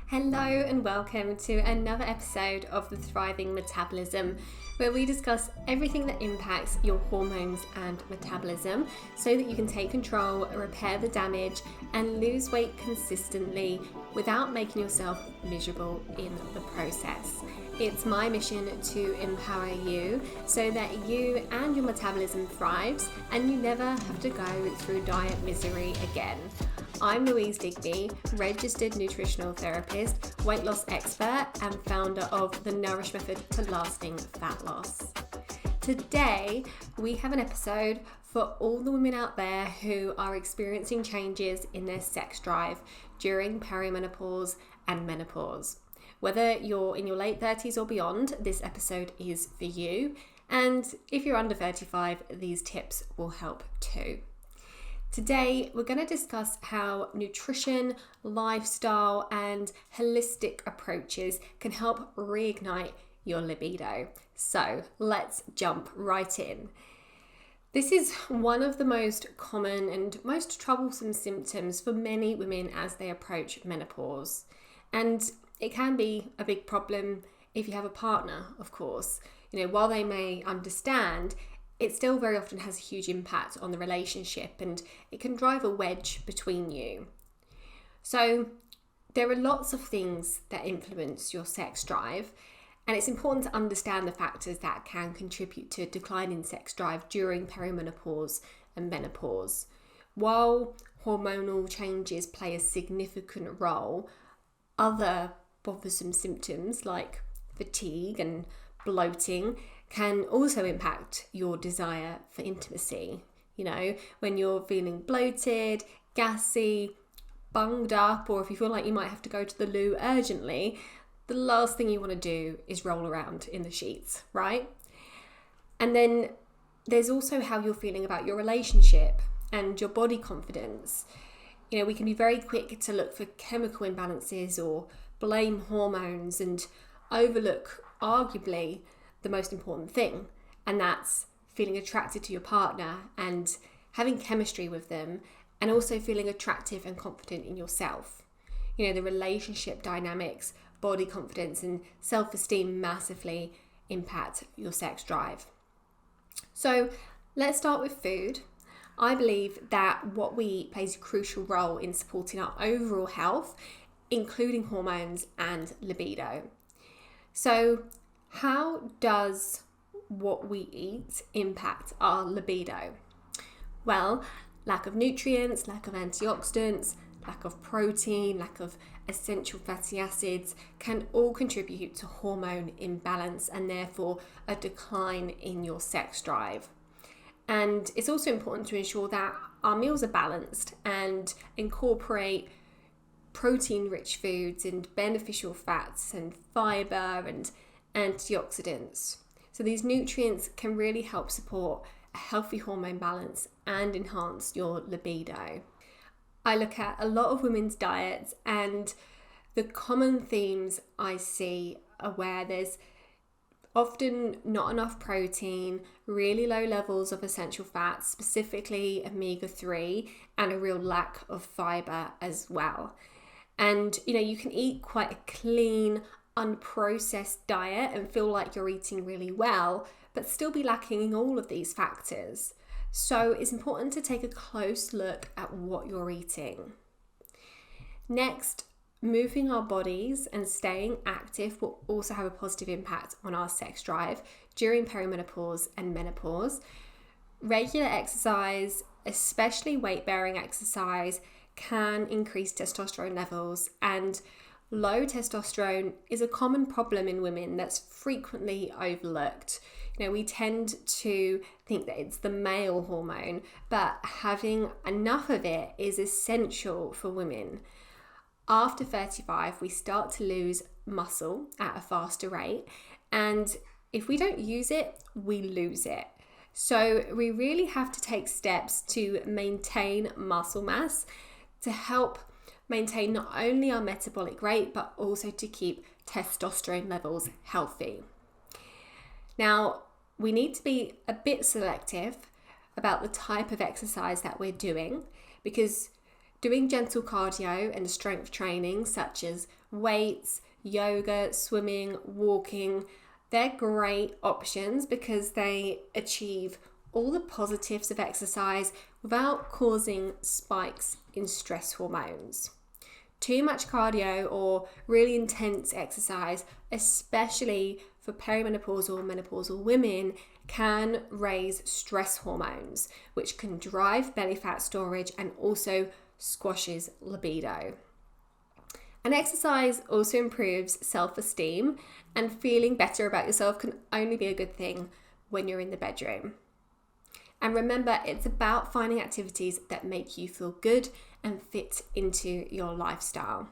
Hello and welcome to another episode of The Thriving Metabolism, where we discuss everything that impacts your hormones and metabolism so that you can take control, repair the damage, and lose weight consistently without making yourself miserable in the process. It's my mission to empower you so that you and your metabolism thrives and you never have to go through diet misery again. I'm Louise, registered nutritional therapist, weight loss expert, and founder of the Nourish Method for lasting fat loss. Today, we have an episode for all the women out there who are experiencing changes in their sex drive during perimenopause and menopause. Whether you're in your late 30s or beyond, this episode is for you. And if you're under 35, these tips will help too. Today, we're going to discuss how nutrition, lifestyle, and holistic approaches can help reignite your libido. So let's jump right in. This is one of the most common and most troublesome symptoms for many women as they approach menopause. And it can be a big problem if you have a partner, of course. While they may understand, it still very often has a huge impact on the relationship and it can drive a wedge between you. So there are lots of things that influence your sex drive, and it's important to understand the factors that can contribute to a decline in sex drive during perimenopause and menopause. While hormonal changes play a significant role, other bothersome symptoms like fatigue and bloating can also impact your desire for intimacy. When you're feeling bloated, gassy, bunged up, or if you feel like you might have to go to the loo urgently, the last thing you want to do is roll around in the sheets, right? And then there's also how you're feeling about your relationship and your body confidence. We can be very quick to look for chemical imbalances or blame hormones and overlook arguably the most important thing, and that's feeling attracted to your partner and having chemistry with them, and also feeling attractive and confident in yourself. The relationship dynamics, body confidence, and self-esteem massively impact your sex drive. So let's start with food. I believe that what we eat plays a crucial role in supporting our overall health, including hormones and libido. So how does what we eat impact our libido? Well, lack of nutrients, lack of antioxidants, lack of protein, lack of essential fatty acids can all contribute to hormone imbalance and therefore a decline in your sex drive. And it's also important to ensure that our meals are balanced and incorporate protein-rich foods and beneficial fats and fiber and antioxidants. So these nutrients can really help support a healthy hormone balance and enhance your libido. I look at a lot of women's diets, and the common themes I see are where there's often not enough protein, really low levels of essential fats, specifically omega-3, and a real lack of fiber as well. And you can eat quite a clean, unprocessed diet and feel like you're eating really well, but still be lacking in all of these factors. So it's important to take a close look at what you're eating. Next, moving our bodies and staying active will also have a positive impact on our sex drive during perimenopause and menopause. Regular exercise, especially weight-bearing exercise, can increase testosterone levels, and low testosterone is a common problem in women that's frequently overlooked. We tend to think that it's the male hormone, but having enough of it is essential for women. After 35, we start to lose muscle at a faster rate, and if we don't use it, we lose it. So we really have to take steps to maintain muscle mass to help maintain not only our metabolic rate, but also to keep testosterone levels healthy. Now, we need to be a bit selective about the type of exercise that we're doing, because Doing gentle cardio and strength training such as weights, yoga, swimming, walking, they're great options because they achieve all the positives of exercise without causing spikes in stress hormones. Too much cardio or really intense exercise, especially for perimenopausal and menopausal women, can raise stress hormones, which can drive belly fat storage and also squashes libido. And exercise also improves self-esteem, and feeling better about yourself can only be a good thing when you're in the bedroom. And remember, it's about finding activities that make you feel good and fit into your lifestyle.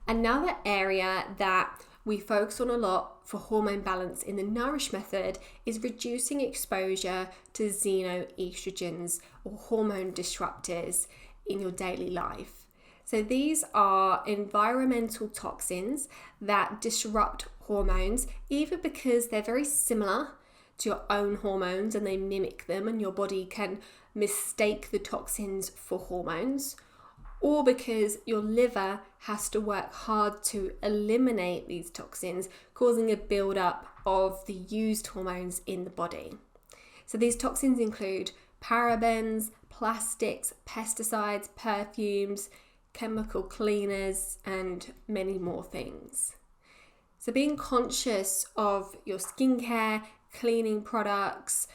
Another area that we focus on a lot for hormone balance in the Nourish method is reducing exposure to xenoestrogens or hormone disruptors in your daily life. So these are environmental toxins that disrupt hormones, either because they're very similar to your own hormones and they mimic them and your body can mistake the toxins for hormones, or because your liver has to work hard to eliminate these toxins, causing a buildup of the used hormones in the body. So these toxins include parabens, plastics, pesticides, perfumes, chemical cleaners, and many more things. So being conscious of your skincare, cleaning products,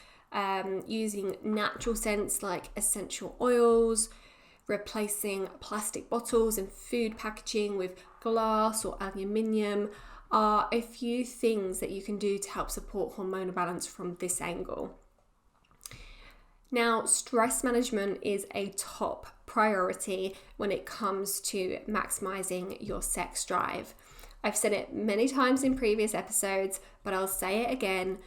using natural scents like essential oils, replacing plastic bottles and food packaging with glass or aluminium are a few things that you can do to help support hormonal balance from this angle. Now, stress management is a top priority when it comes to maximizing your sex drive. I've said it many times in previous episodes, but I'll say it again.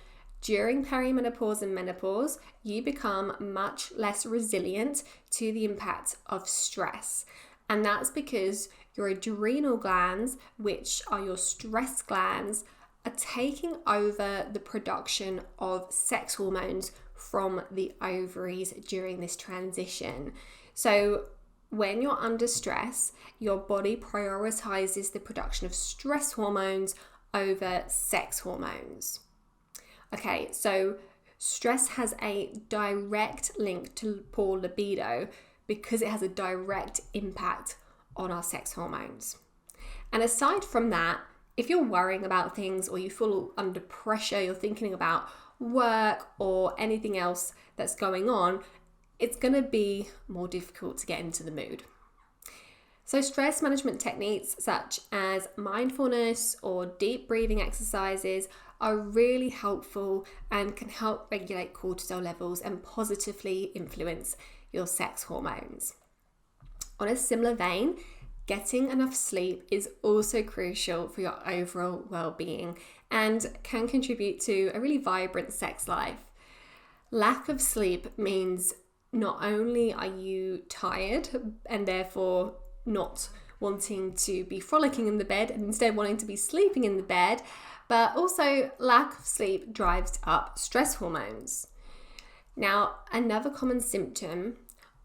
During perimenopause and menopause, you become much less resilient to the impact of stress. And that's because your adrenal glands, which are your stress glands, are taking over the production of sex hormones from the ovaries during this transition. So when you're under stress, your body prioritizes the production of stress hormones over sex hormones. Okay, so stress has a direct link to poor libido because it has a direct impact on our sex hormones. And aside from that, if you're worrying about things or you feel under pressure, you're thinking about work or anything else that's going on, it's going to be more difficult to get into the mood. So stress management techniques such as mindfulness or deep breathing exercises are really helpful and can help regulate cortisol levels and positively influence your sex hormones. On a similar vein, getting enough sleep is also crucial for your overall well-being and can contribute to a really vibrant sex life. Lack of sleep means not only are you tired and therefore not wanting to be frolicking in the bed and instead wanting to be sleeping in the bed, but also lack of sleep drives up stress hormones. Now, another common symptom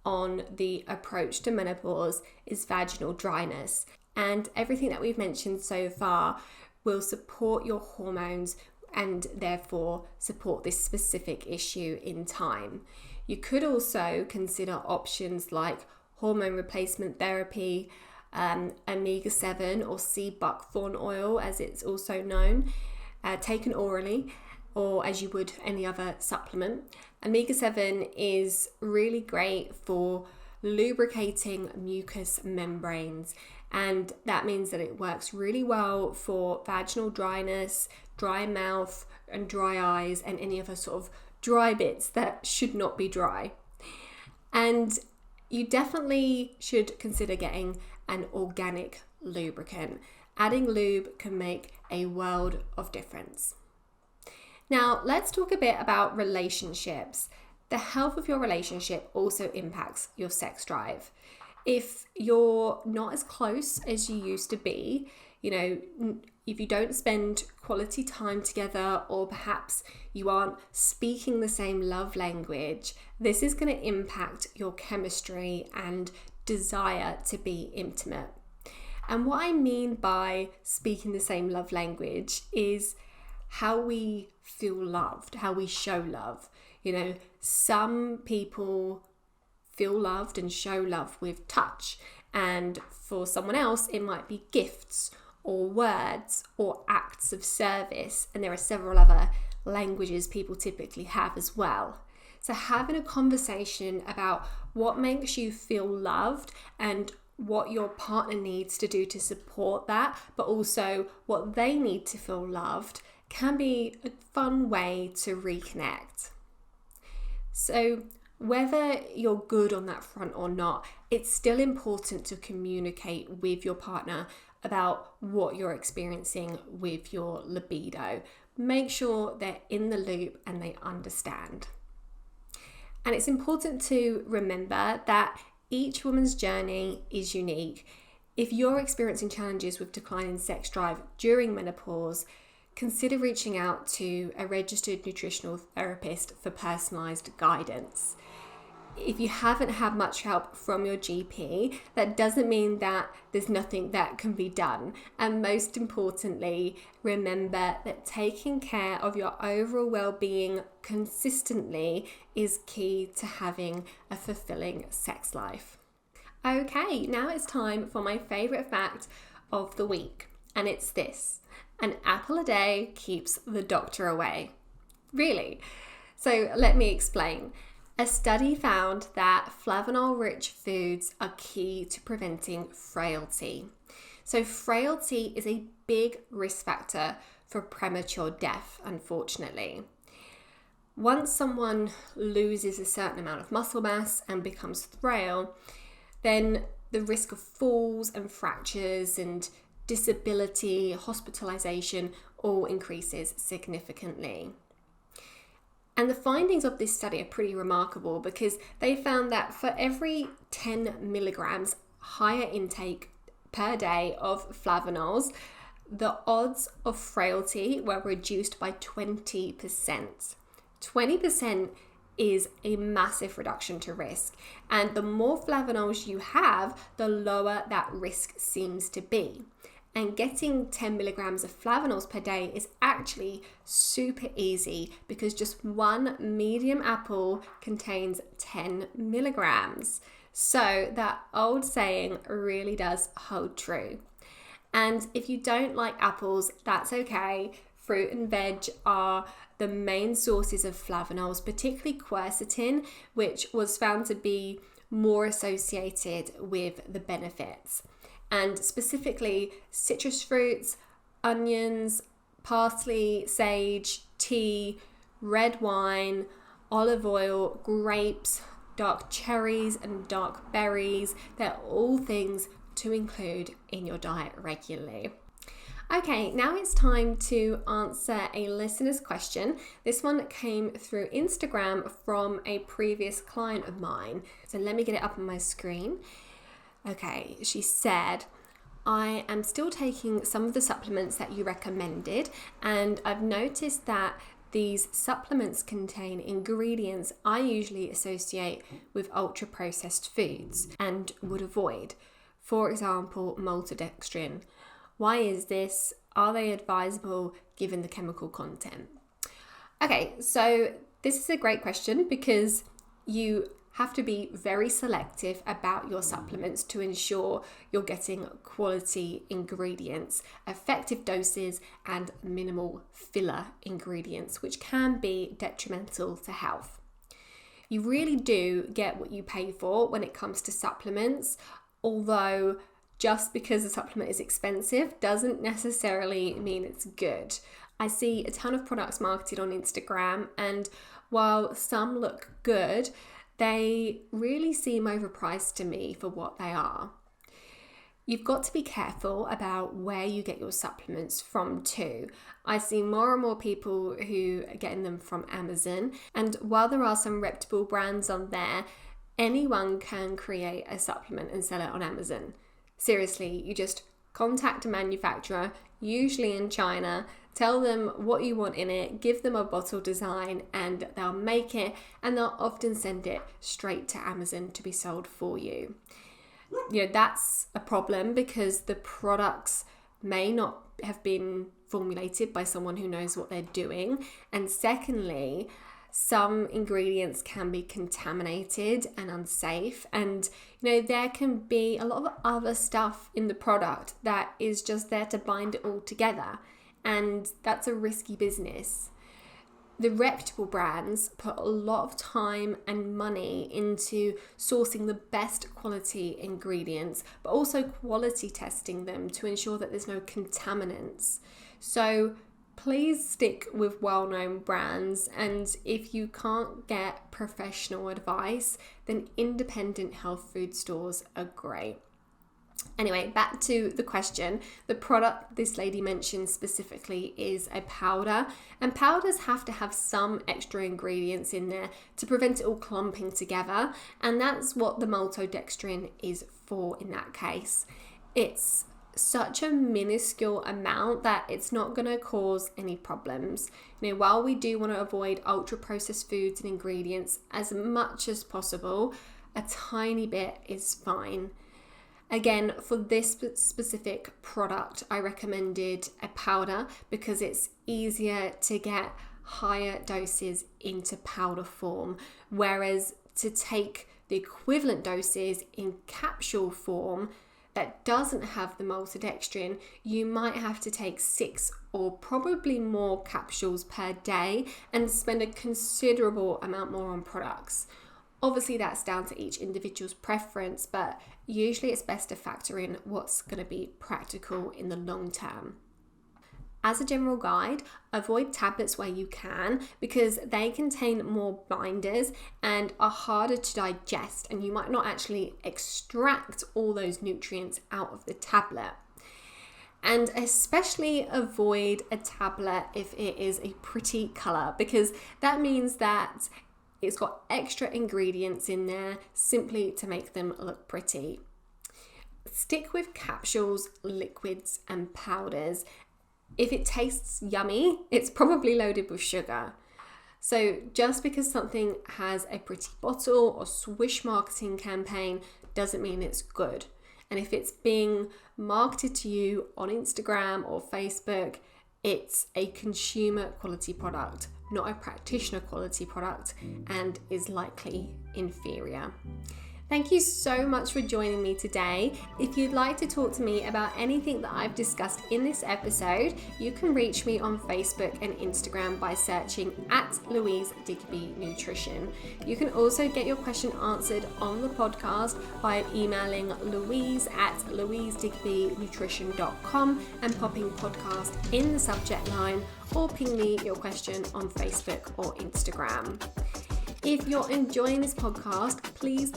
on the approach to menopause is vaginal dryness, and everything that we've mentioned so far will support your hormones and therefore support this specific issue in time. You could also consider options like hormone replacement therapy, omega-7 or sea buckthorn oil as it's also known, taken orally or as you would any other supplement. Omega-7 is really great for lubricating mucous membranes, and that means that it works really well for vaginal dryness, dry mouth and dry eyes, and any other sort of dry bits that should not be dry. And you definitely should consider getting an organic lubricant. Adding lube can make a world of difference. Now, let's talk a bit about relationships. The health of your relationship also impacts your sex drive. If you're not as close as you used to be, if you don't spend quality time together, or perhaps you aren't speaking the same love language, this is going to impact your chemistry and desire to be intimate. And what I mean by speaking the same love language is how we feel loved, how we show love. Some people feel loved and show love with touch, and for someone else it might be gifts or words or acts of service, and there are several other languages people typically have as well. So having a conversation about what makes you feel loved and what your partner needs to do to support that, but also what they need to feel loved, can be a fun way to reconnect. So whether you're good on that front or not, it's still important to communicate with your partner about what you're experiencing with your libido. Make sure they're in the loop and they understand. And it's important to remember that each woman's journey is unique. If you're experiencing challenges with declining sex drive during menopause, consider reaching out to a registered nutritional therapist for personalised guidance. If you haven't had much help from your GP, that doesn't mean that there's nothing that can be done. And most importantly, remember that taking care of your overall well-being consistently is key to having a fulfilling sex life. Okay, now it's time for my favourite fact of the week, and it's this: an apple a day keeps the doctor away. Really? So let me explain. A study found that flavanol-rich foods are key to preventing frailty. So frailty is a big risk factor for premature death, unfortunately. Once someone loses a certain amount of muscle mass and becomes frail, then the risk of falls and fractures and disability, hospitalization, all increases significantly. And the findings of this study are pretty remarkable because they found that for every 10 milligrams higher intake per day of flavanols, the odds of frailty were reduced by 20%. 20% is a massive reduction to risk. And the more flavanols you have, the lower that risk seems to be. And getting 10 milligrams of flavanols per day is actually super easy because just one medium apple contains 10 milligrams. So that old saying really does hold true. And if you don't like apples, that's okay. Fruit and veg are the main sources of flavanols, particularly quercetin, which was found to be more associated with the benefits. And specifically citrus fruits, onions, parsley, sage, tea, red wine, olive oil, grapes, dark cherries and dark berries. They're all things to include in your diet regularly. Okay, now it's time to answer a listener's question. This one came through Instagram from a previous client of mine. So let me get it up on my screen. Okay, she said, I am still taking some of the supplements that you recommended, and I've noticed that these supplements contain ingredients I usually associate with ultra-processed foods and would avoid. For example, maltodextrin. Why is this? Are they advisable given the chemical content? Okay, so this is a great question because you have to be very selective about your supplements to ensure you're getting quality ingredients, effective doses, and minimal filler ingredients, which can be detrimental to health. You really do get what you pay for when it comes to supplements, although just because a supplement is expensive doesn't necessarily mean it's good. I see a ton of products marketed on Instagram, and while some look good, they really seem overpriced to me for what they are. You've got to be careful about where you get your supplements from too. I see more and more people who are getting them from Amazon, and while there are some reputable brands on there, anyone can create a supplement and sell it on Amazon. Seriously, you just contact a manufacturer, usually in China, tell them what you want in it, give them a bottle design, and they'll make it, and they'll often send it straight to Amazon to be sold for you. that's a problem because the products may not have been formulated by someone who knows what they're doing. And secondly, some ingredients can be contaminated and unsafe, and there can be a lot of other stuff in the product that is just there to bind it all together, and that's a risky business. The reputable brands put a lot of time and money into sourcing the best quality ingredients, but also quality testing them to ensure that there's no contaminants. So please stick with well-known brands, and if you can't get professional advice, then independent health food stores are great. Anyway, back to the question. The product this lady mentioned specifically is a powder, and powders have to have some extra ingredients in there to prevent it all clumping together, and that's what the maltodextrin is for in that case. It's such a minuscule amount that it's not going to cause any problems. While we do want to avoid ultra processed foods and ingredients as much as possible, a tiny bit is fine. Again, for this specific product, I recommended a powder because it's easier to get higher doses into powder form, whereas to take the equivalent doses in capsule form that doesn't have the maltodextrin, you might have to take 6 or probably more capsules per day and spend a considerable amount more on products. Obviously, that's down to each individual's preference, but usually it's best to factor in what's going to be practical in the long term. As a general guide, avoid tablets where you can because they contain more binders and are harder to digest, and you might not actually extract all those nutrients out of the tablet. And especially avoid a tablet if it is a pretty colour, because that means that it's got extra ingredients in there simply to make them look pretty. Stick with capsules, liquids, and powders. If it tastes yummy, it's probably loaded with sugar. So just because something has a pretty bottle or swish marketing campaign doesn't mean it's good. And if it's being marketed to you on Instagram or Facebook, it's a consumer quality product, not a practitioner quality product, and is likely inferior. Thank you so much for joining me today. If you'd like to talk to me about anything that I've discussed in this episode, you can reach me on Facebook and Instagram by searching @Louise Digby Nutrition. You can also get your question answered on the podcast by emailing louise@louisedigbynutrition.com and popping podcast in the subject line, or ping me your question on Facebook or Instagram. If you're enjoying this podcast, please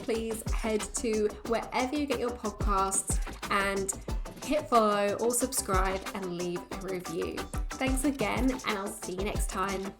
head to wherever you get your podcasts and hit follow or subscribe and leave a review. Thanks again, and I'll see you next time.